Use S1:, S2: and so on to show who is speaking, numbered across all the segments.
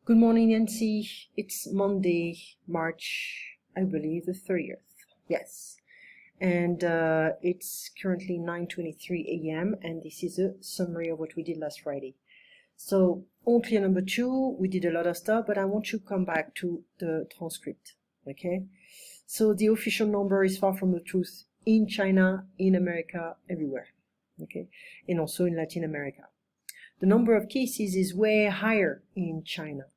S1: Good morning, Nancy. It's Monday, March, I believe, the 30th. Yes. And it's currently 9:23 a.m. and this is a summary of what we did last Friday. So, on clear number 2, we did a lot of stuff, but I want you to come back to the transcript, okay? So, the official number is far from the truth in China, in America, everywhere, okay? And also in Latin America. The number of cases is way higher in China.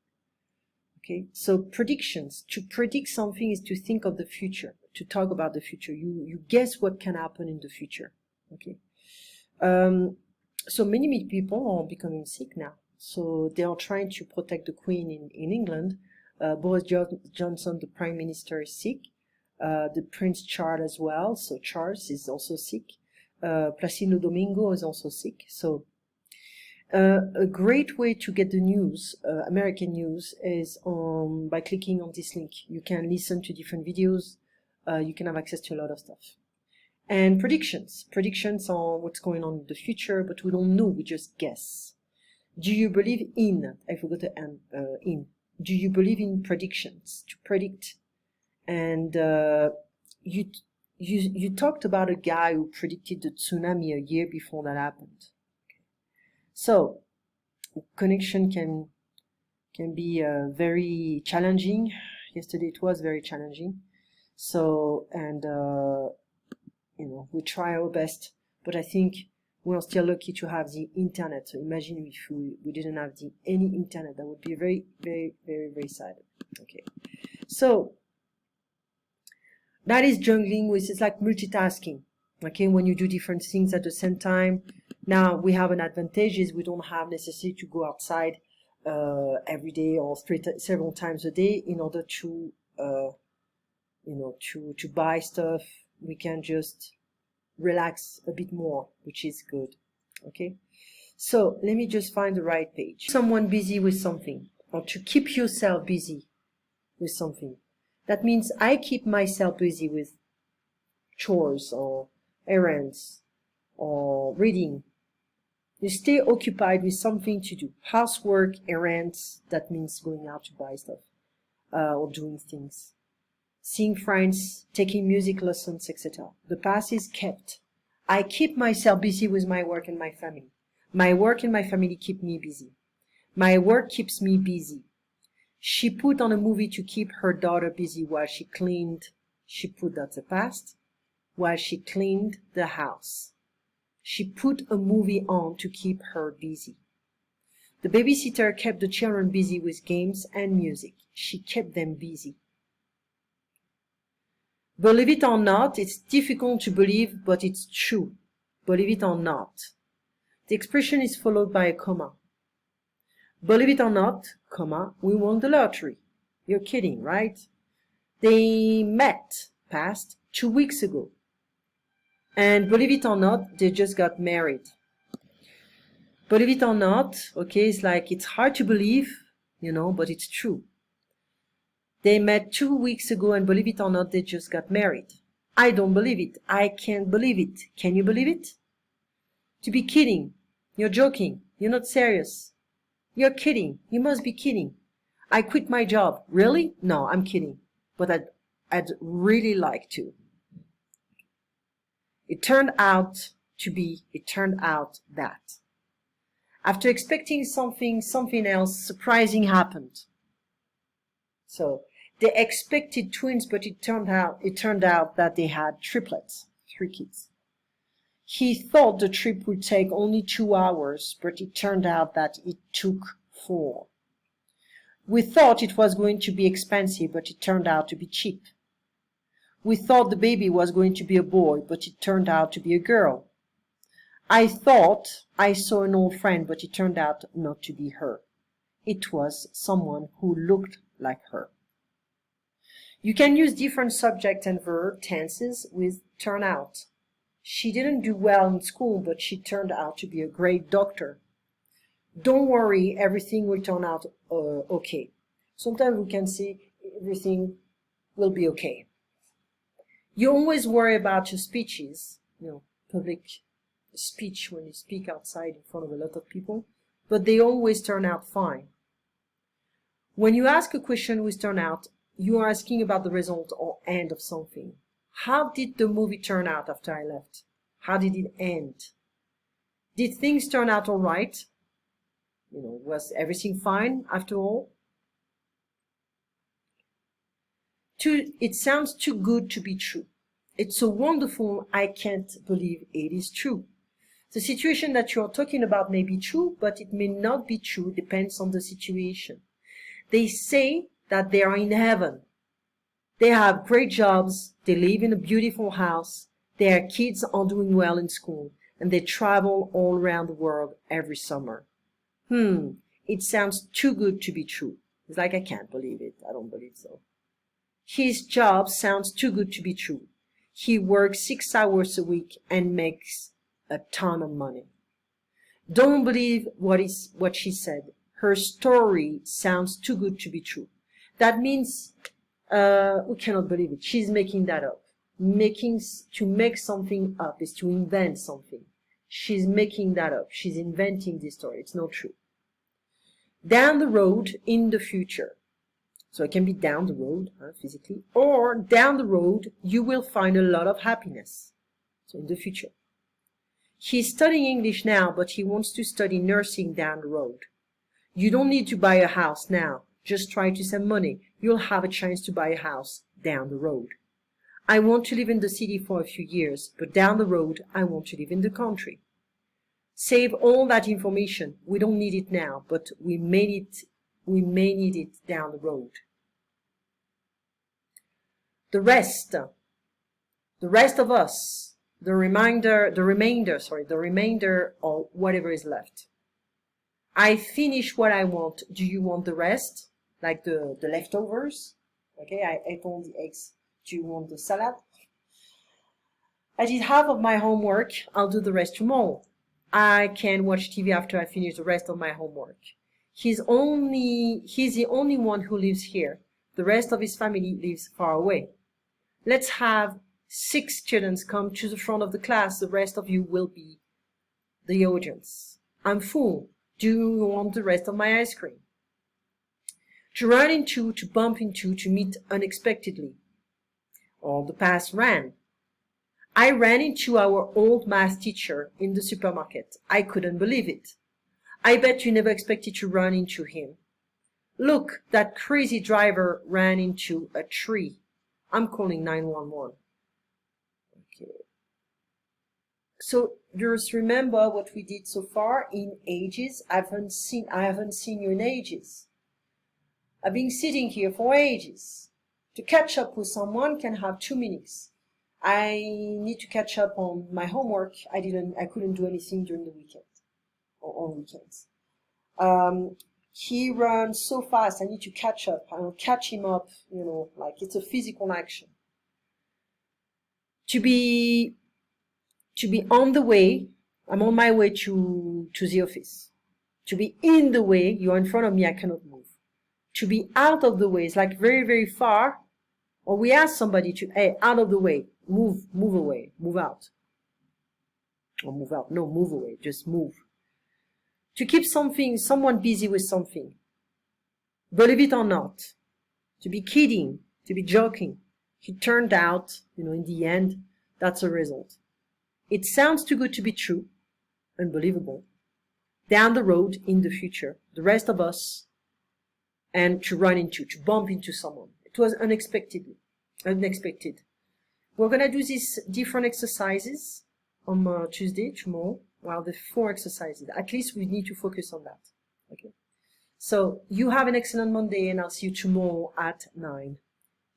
S1: Okay, so predictions. To predict something is to think of the future, to talk about the future. You guess what can happen in the future. Okay, so many people are becoming sick now. So they are trying to protect the Queen in England. Boris Johnson, the Prime Minister, is sick. The Prince Charles as well. So Charles is also sick. Placido Domingo is also sick. So a great way to get the news, American news, is by clicking on this link. You can listen to different videos. You can have access to a lot of stuff. And predictions. Predictions are what's going on in the future, but we don't know. We just guess. Do you believe in? I forgot the in. Do you believe in predictions? To predict. And you talked about a guy who predicted the tsunami a year before that happened. So, connection can be very challenging. Yesterday it was very challenging. So, and we try our best, but I think we're still lucky to have the internet. So imagine if we didn't have any internet, that would be very, very, very, very sad. Okay, so that is juggling with, it's like multitasking. Okay, when you do different things at the same time. Now we have an advantage is we don't have necessity to go outside every day or several times a day in order to to buy stuff. We can just relax a bit more, which is good. Okay, so let me just find the right page. Someone busy with something, or to keep yourself busy with something. That means I keep myself busy with chores or errands or reading. You stay occupied with something to do. Housework, errands, that means going out to buy stuff or doing things. Seeing friends, taking music lessons, etc. The past is kept. I keep myself busy with my work and my family. My work and my family keep me busy. My work keeps me busy. She put on a movie to keep her daughter busy while she cleaned. She put that the past. While she cleaned the house. She put a movie on to keep her busy. The babysitter kept the children busy with games and music. She kept them busy. Believe it or not, it's difficult to believe, but it's true. Believe it or not. The expression is followed by a comma. Believe it or not, comma, we won the lottery. You're kidding, right? They met, past, 2 weeks ago. And believe it or not, they just got married. Believe it or not, okay, it's like it's hard to believe, but it's true. They met 2 weeks ago and believe it or not, they just got married. I don't believe it. I can't believe it. Can you believe it? To be kidding. You're joking. You're not serious. You're kidding. You must be kidding. I quit my job. Really? No, I'm kidding. But I'd really like to. It turned out that. After expecting something else surprising happened. So they expected twins, but it turned out that they had triplets, 3 kids. He thought the trip would take only 2 hours, but it turned out that it took 4. We thought it was going to be expensive, but it turned out to be cheap. We thought the baby was going to be a boy, but it turned out to be a girl. I thought I saw an old friend, but it turned out not to be her. It was someone who looked like her. You can use different subject and verb tenses with turn out. She didn't do well in school, but she turned out to be a great doctor. Don't worry, everything will turn out okay. Sometimes we can say everything will be okay. You always worry about your speeches, public speech when you speak outside in front of a lot of people, but they always turn out fine. When you ask a question which turn out, you are asking about the result or end of something. How did the movie turn out after I left? How did it end? Did things turn out all right? Was everything fine after all? It sounds too good to be true. It's so wonderful, I can't believe it is true. The situation that you're talking about may be true, but it may not be true, depends on the situation. They say that they are in heaven. They have great jobs, they live in a beautiful house, their kids are doing well in school, and they travel all around the world every summer. It sounds too good to be true. It's like, I can't believe it. I don't believe so. His job sounds too good to be true. He works 6 hours a week and makes a ton of money. Don't believe what she said. Her story sounds too good to be true. That means we cannot believe it. She's making that up. To make something up is to invent something. She's making that up. She's inventing this story. It's not true. Down the road, in the future. So it can be down the road, physically, or down the road, you will find a lot of happiness. So in the future. He's studying English now, but he wants to study nursing down the road. You don't need to buy a house now. Just try to save money. You'll have a chance to buy a house down the road. I want to live in the city for a few years, but down the road, I want to live in the country. Save all that information. We don't need it now, but we may need it down the road. The rest of us, the remainder, or whatever is left. I finish what I want. Do you want the rest? Like the leftovers? Okay, I ate all the eggs. Do you want the salad? I did half of my homework. I'll do the rest tomorrow. I can watch TV after I finish the rest of my homework. He's the only one who lives here. The rest of his family lives far away. Let's have 6 students come to the front of the class. The rest of you will be the audience. I'm full. Do you want the rest of my ice cream? To run into, to bump into, to meet unexpectedly. Or the past ran. I ran into our old math teacher in the supermarket. I couldn't believe it. I bet you never expected to run into him. Look, that crazy driver ran into a tree. I'm calling 911. Okay. So just remember what we did so far in ages. I haven't seen you in ages. I've been sitting here for ages. To catch up with someone can have 2 minutes. I need to catch up on my homework. I couldn't do anything during the weekend or on weekends. He runs so fast. I need to catch up. I will catch him up. Like it's a physical action. To be on the way. I'm on my way to the office. To be in the way. You're in front of me. I cannot move. To be out of the way is like very, very far. Or we ask somebody to, hey, out of the way. Move away, move out. Or move out, no, move away, just move. To keep someone busy with something. Believe it or not. To be kidding, to be joking. It turned out, in the end, that's a result. It sounds too good to be true. Unbelievable. Down the road, in the future, the rest of us, and to bump into someone. It was unexpected. We're going to do these different exercises on Tuesday, tomorrow. Well, the 4 exercises. At least we need to focus on that. Okay. So you have an excellent Monday, and I'll see you tomorrow at 9.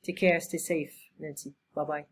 S1: Take care. Stay safe, Nancy. Bye-bye.